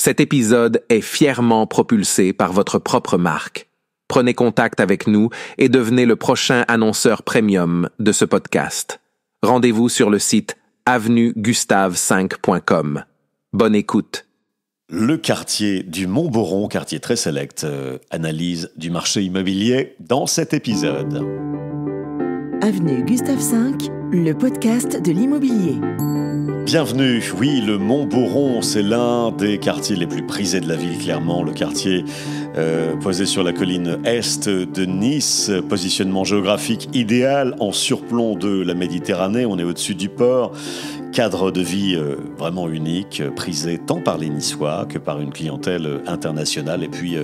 Cet épisode est fièrement propulsé par votre propre marque. Prenez contact avec nous et devenez le prochain annonceur premium de ce podcast. Rendez-vous sur le site avenugustave5.com. Bonne écoute. Le quartier du Montboron, quartier très select, analyse du marché immobilier dans cet épisode. Avenue Gustave V, le podcast de l'immobilier. Bienvenue, oui, le Montboron, c'est l'un des quartiers les plus prisés de la ville, clairement. Le quartier posé sur la colline est de Nice, positionnement géographique idéal en surplomb de la Méditerranée, on est au-dessus du port. Cadre de vie vraiment unique, prisé tant par les Niçois que par une clientèle internationale. Et puis,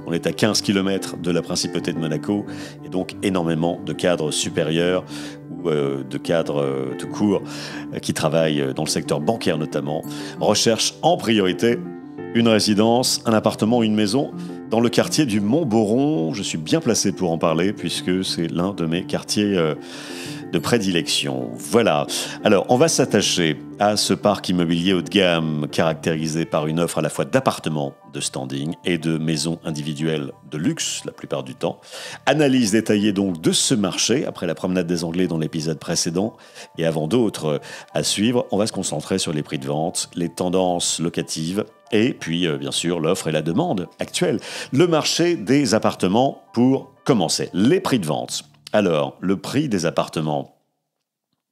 on est à 15 km de la principauté de Monaco, et donc énormément de cadres supérieurs ou de cadres tout court qui travaillent dans le secteur bancaire notamment, recherchent en priorité une résidence, un appartement, une maison dans le quartier du Montboron. Je suis bien placé pour en parler puisque c'est l'un de mes quartiers de prédilection. Voilà. Alors, on va s'attacher à ce parc immobilier haut de gamme caractérisé par une offre à la fois d'appartements de standing et de maisons individuelles de luxe, la plupart du temps. Analyse détaillée donc de ce marché après la promenade des Anglais dans l'épisode précédent. Et avant d'autres à suivre, on va se concentrer sur les prix de vente, les tendances locatives et puis, bien sûr, l'offre et la demande actuelle. Le marché des appartements pour commencer. Les prix de vente. Alors, le prix des appartements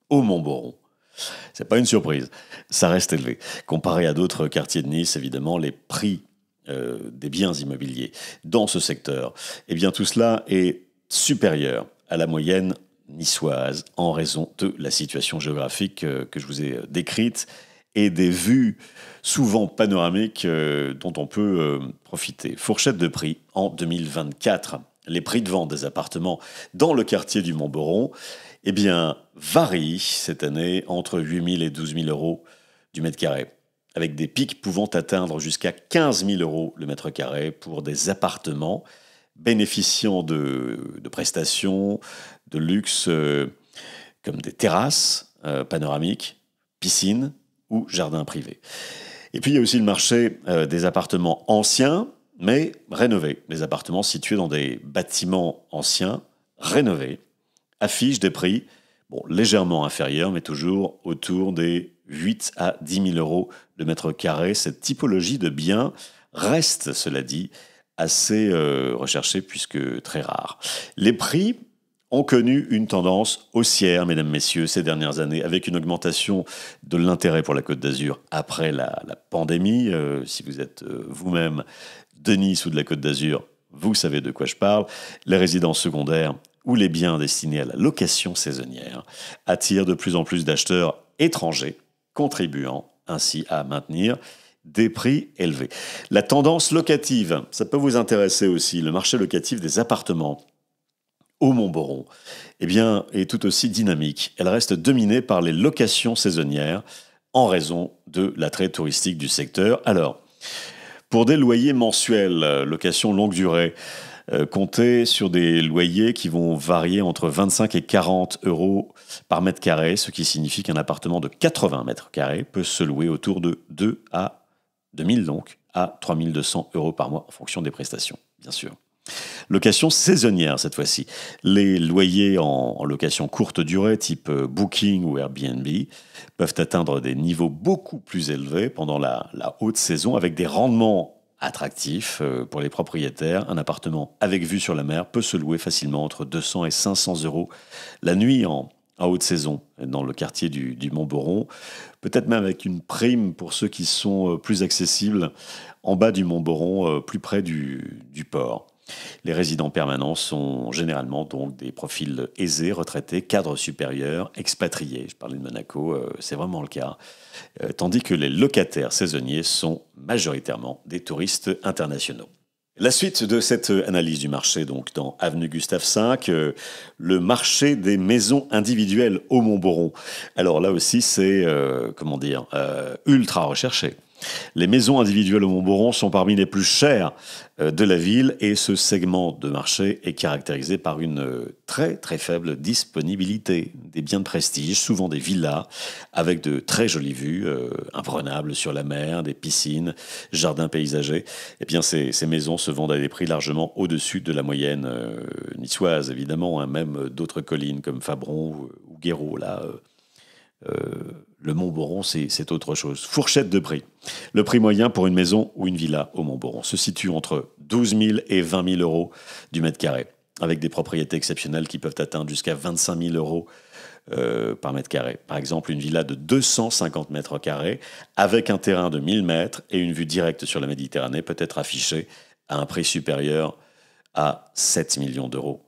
au Montboron, c'est pas une surprise, ça reste élevé. Comparé à d'autres quartiers de Nice, évidemment, les prix des biens immobiliers dans ce secteur, eh bien tout cela est supérieur à la moyenne niçoise en raison de la situation géographique que je vous ai décrite et des vues souvent panoramiques dont on peut profiter. Fourchette de prix en 2024. Les prix de vente des appartements dans le quartier du Montboron, eh bien, varient cette année entre 8 000 et 12 000 euros du mètre carré, avec des pics pouvant atteindre jusqu'à 15 000 euros le mètre carré pour des appartements bénéficiant de prestations de luxe comme des terrasses panoramiques, piscines ou jardins privés. Et puis, il y a aussi le marché des appartements anciens, mais rénovés. Les appartements situés dans des bâtiments anciens, rénovés, affichent des prix légèrement inférieurs, mais toujours autour des 8 à 10 000 euros le mètre carré. Cette typologie de biens reste, cela dit, assez recherchée puisque très rare. Les prix ont connu une tendance haussière, mesdames, messieurs, ces dernières années, avec une augmentation de l'intérêt pour la Côte d'Azur après la pandémie. Si vous êtes vous-même de Nice ou de la Côte d'Azur, vous savez de quoi je parle. Les résidences secondaires ou les biens destinés à la location saisonnière attirent de plus en plus d'acheteurs étrangers, contribuant ainsi à maintenir des prix élevés. La tendance locative, ça peut vous intéresser aussi. Le marché locatif des appartements au Montboron, eh bien, est tout aussi dynamique. Elle reste dominée par les locations saisonnières en raison de l'attrait touristique du secteur. Alors, pour des loyers mensuels, location longue durée, comptez sur des loyers qui vont varier entre 25 et 40 euros par mètre carré, ce qui signifie qu'un appartement de 80 mètres carrés peut se louer autour de 2 à 2000 donc, à 3200 euros par mois en fonction des prestations, bien sûr. Location saisonnière cette fois-ci. Les loyers en location courte durée, type Booking ou Airbnb, peuvent atteindre des niveaux beaucoup plus élevés pendant la haute saison, avec des rendements attractifs pour les propriétaires. Un appartement avec vue sur la mer peut se louer facilement entre 200 et 500 euros la nuit en haute saison dans le quartier du Montboron. Peut-être même avec une prime pour ceux qui sont plus accessibles en bas du Montboron, plus près du port. Les résidents permanents sont généralement donc des profils aisés, retraités, cadres supérieurs, expatriés. Je parlais de Monaco, c'est vraiment le cas. Tandis que les locataires saisonniers sont majoritairement des touristes internationaux. La suite de cette analyse du marché, donc dans Avenue Gustave V, le marché des maisons individuelles au Montboron. Alors là aussi, c'est, ultra recherché. Les maisons individuelles au Montboron sont parmi les plus chères de la ville et ce segment de marché est caractérisé par une très très faible disponibilité. Des biens de prestige, souvent des villas avec de très jolies vues, imprenables sur la mer, des piscines, jardins paysagers. Eh bien, ces maisons se vendent à des prix largement au-dessus de la moyenne niçoise, évidemment, hein, même d'autres collines comme Fabron ou Guéraud, là. Le Montboron, c'est autre chose. Fourchette de prix. Le prix moyen pour une maison ou une villa au Montboron se situe entre 12 000 et 20 000 euros du mètre carré, avec des propriétés exceptionnelles qui peuvent atteindre jusqu'à 25 000 euros par mètre carré. Par exemple, une villa de 250 mètres carrés, avec un terrain de 1000 mètres et une vue directe sur la Méditerranée, peut être affichée à un prix supérieur à 7 millions d'euros.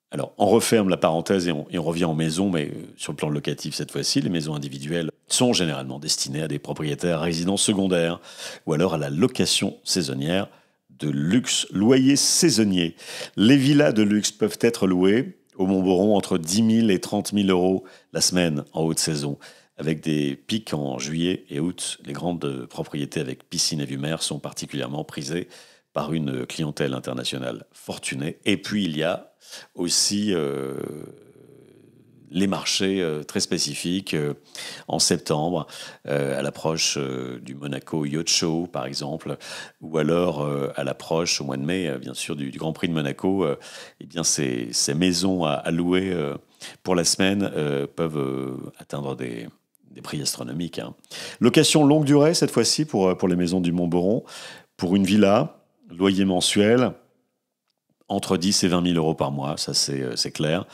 Alors, on referme la parenthèse et on revient en maison, mais sur le plan locatif cette fois-ci, les maisons individuelles sont généralement destinées à des propriétaires résidents secondaires ou alors à la location saisonnière de luxe, loyer saisonnier. Les villas de luxe peuvent être louées au Montboron entre 10 000 et 30 000 euros la semaine en haute saison, avec des pics en juillet et août. Les grandes propriétés avec piscine et vue mer sont particulièrement prisées par une clientèle internationale fortunée. Et puis, il y a aussi les marchés très spécifiques en septembre, à l'approche du Monaco Yacht Show, par exemple, ou alors à l'approche, au mois de mai, bien sûr, du Grand Prix de Monaco. Eh bien, ces maisons à louer pour la semaine peuvent atteindre des prix astronomiques, hein. Location longue durée, cette fois-ci, pour les maisons du Montboron. Pour une villa, loyer mensuel, entre 10 et 20 000 euros par mois, ça c'est clair,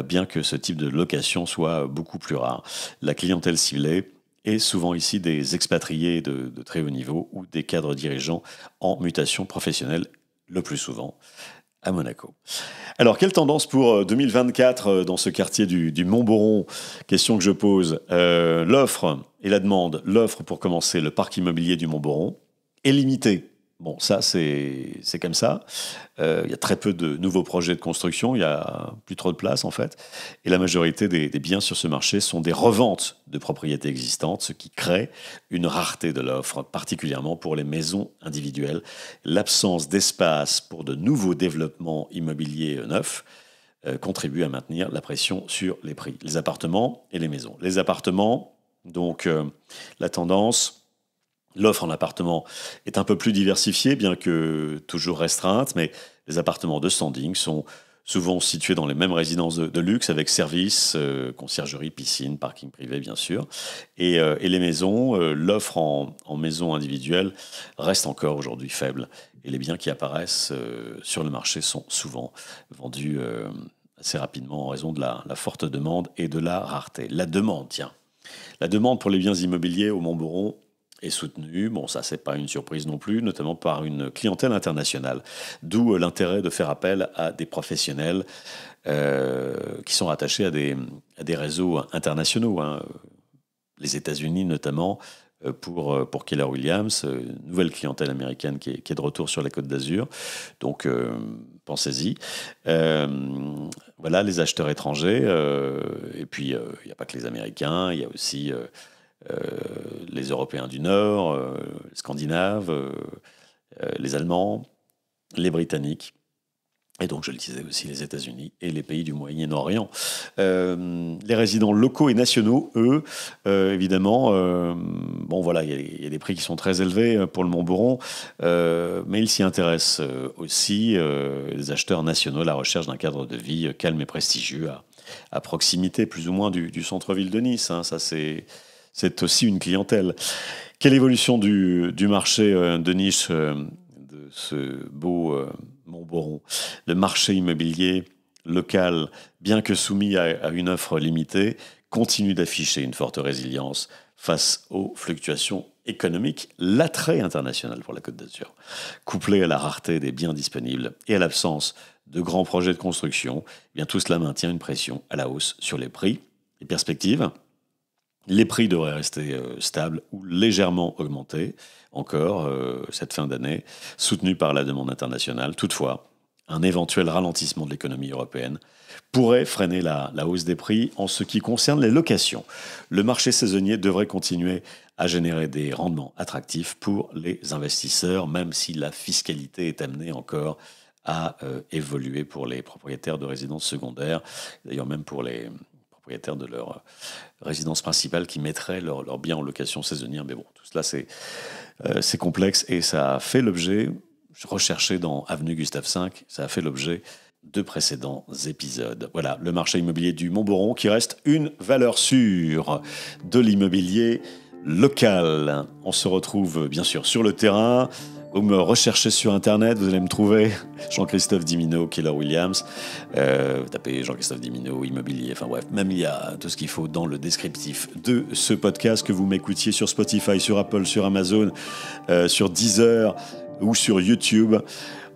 bien que ce type de location soit beaucoup plus rare. La clientèle ciblée est souvent ici des expatriés de très haut niveau ou des cadres dirigeants en mutation professionnelle, le plus souvent à Monaco. Alors, quelle tendance pour 2024 dans ce quartier du Montboron? Question que je pose. L'offre et la demande. L'offre, pour commencer, le parc immobilier du Montboron est limité. Bon, ça, c'est comme ça. Il y a très peu de nouveaux projets de construction. Il n'y a plus trop de place, en fait. Et la majorité des biens sur ce marché sont des reventes de propriétés existantes, ce qui crée une rareté de l'offre, particulièrement pour les maisons individuelles. L'absence d'espace pour de nouveaux développements immobiliers neufs contribue à maintenir la pression sur les prix. Les appartements et les maisons. Les appartements, donc la tendance... L'offre en appartement est un peu plus diversifiée, bien que toujours restreinte, mais les appartements de standing sont souvent situés dans les mêmes résidences de luxe, avec services, conciergerie, piscine, parking privé, bien sûr. Et les maisons, l'offre en maison individuelle reste encore aujourd'hui faible. Et les biens qui apparaissent sur le marché sont souvent vendus assez rapidement en raison de la forte demande et de la rareté. La demande, tiens. La demande pour les biens immobiliers au Montboron est soutenu. Bon, ça, c'est pas une surprise non plus, notamment par une clientèle internationale. D'où l'intérêt de faire appel à des professionnels qui sont rattachés à des réseaux internationaux, hein. Les États-Unis notamment, pour Keller Williams, nouvelle clientèle américaine qui est de retour sur la Côte d'Azur. Donc, pensez-y. Voilà, les acheteurs étrangers. Et puis, il n'y a pas que les Américains, il y a aussi... les Européens du Nord, les Scandinaves, les Allemands, les Britanniques, et donc je le disais aussi les États-Unis et les pays du Moyen-Orient. Les résidents locaux et nationaux, eux, évidemment, bon voilà, il y a des prix qui sont très élevés pour le Montboron, mais ils s'y intéressent aussi, les acheteurs nationaux, la recherche d'un cadre de vie calme et prestigieux à proximité plus ou moins du centre-ville de Nice, hein, ça c'est aussi une clientèle. Quelle évolution du marché de niche de ce beau Montboron? Le marché immobilier local, bien que soumis à une offre limitée, continue d'afficher une forte résilience face aux fluctuations économiques. L'attrait international pour la Côte d'Azur, couplé à la rareté des biens disponibles et à l'absence de grands projets de construction, eh bien tout cela maintient une pression à la hausse sur les prix. Les perspectives? Les prix devraient rester stables ou légèrement augmenter encore cette fin d'année, soutenus par la demande internationale. Toutefois, un éventuel ralentissement de l'économie européenne pourrait freiner la hausse des prix en ce qui concerne les locations. Le marché saisonnier devrait continuer à générer des rendements attractifs pour les investisseurs, même si la fiscalité est amenée encore à évoluer pour les propriétaires de résidences secondaires, d'ailleurs même pour les propriétaires de leur résidence principale qui mettraient leurs biens en location saisonnière. Mais bon, tout cela c'est complexe et ça a fait l'objet, recherché dans Avenue Gustave V, ça a fait l'objet de précédents épisodes. Voilà, le marché immobilier du Mont-Boron qui reste une valeur sûre de l'immobilier local. On se retrouve bien sûr sur le terrain. Vous me recherchez sur Internet, vous allez me trouver Jean-Christophe Dimino, Keller Williams. Vous tapez Jean-Christophe Dimino, immobilier, enfin bref, même il y a tout ce qu'il faut dans le descriptif de ce podcast, que vous m'écoutiez sur Spotify, sur Apple, sur Amazon, sur Deezer ou sur YouTube.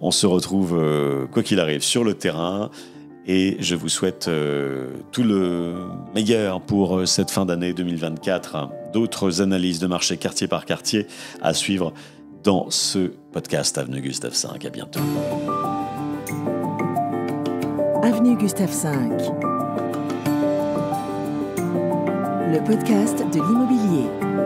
On se retrouve, quoi qu'il arrive, sur le terrain. Et je vous souhaite tout le meilleur pour cette fin d'année 2024. D'autres analyses de marché quartier par quartier à suivre dans ce podcast Avenue Gustave V. À bientôt. Avenue Gustave V. Le podcast de l'immobilier.